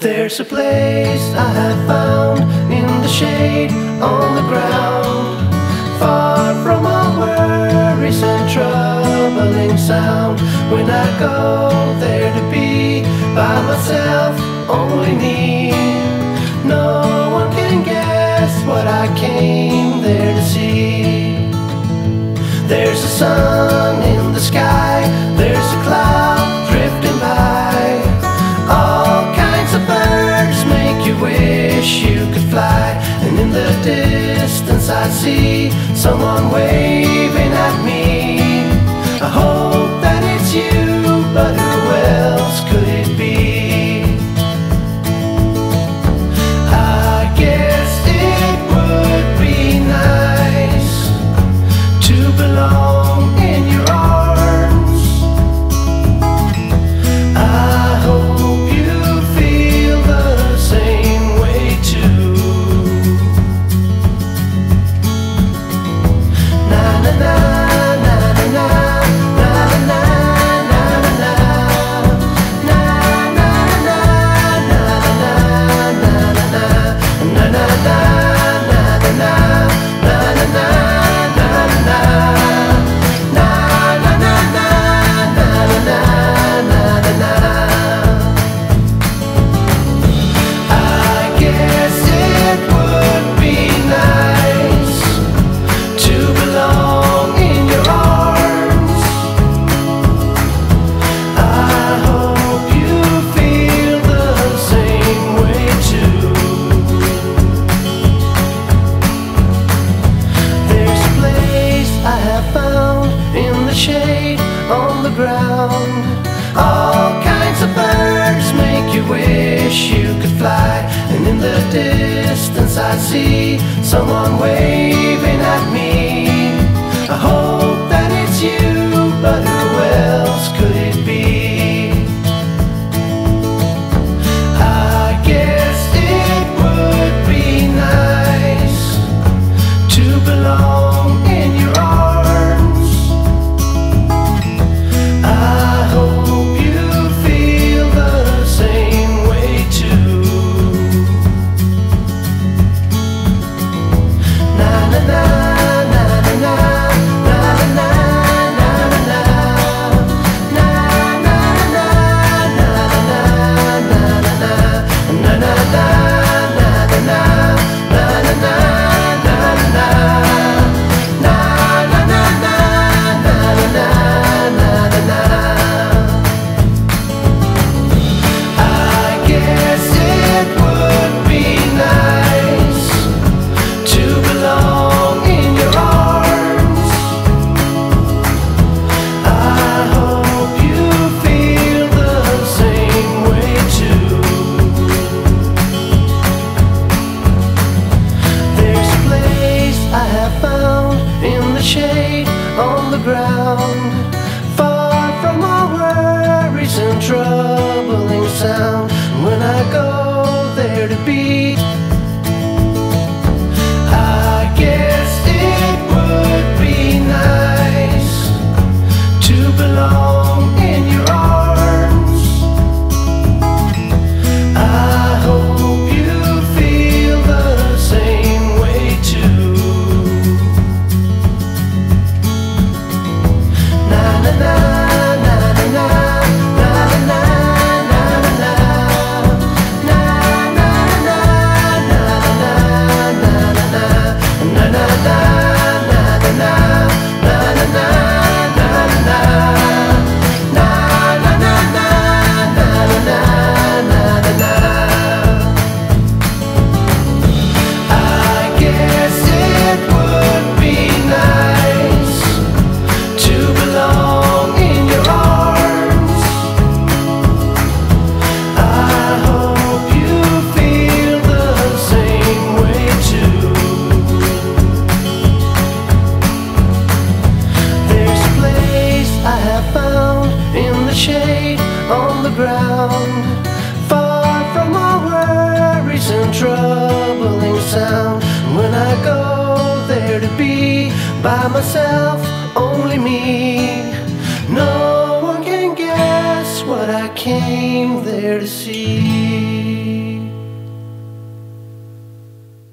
There's a place I have found in the shade on the ground, far from all worries and troubling sound. When I go there to be by myself, only me, no one can guess what I came there to see. There's a sun in the sky, there's a cloud drifting by, all kinds of birds make you wish you could fly. And in the distance I see someone waving at me. I hope that it's you, but who else could it be? I guess it would be nice to belong in your arms. I hope you feel the same way too. Na na na na na na na na na na distance I see someone waving at me. I hope that it's you, but who else could it be? I guess it would be nice to belong in your arms. I hope you feel the same way too. Troubling sound when I go there to be. I guess it would be nice to belong in your arms. I hope you feel the same way too. Na na na. By myself, only me. No one can guess what I came there to see.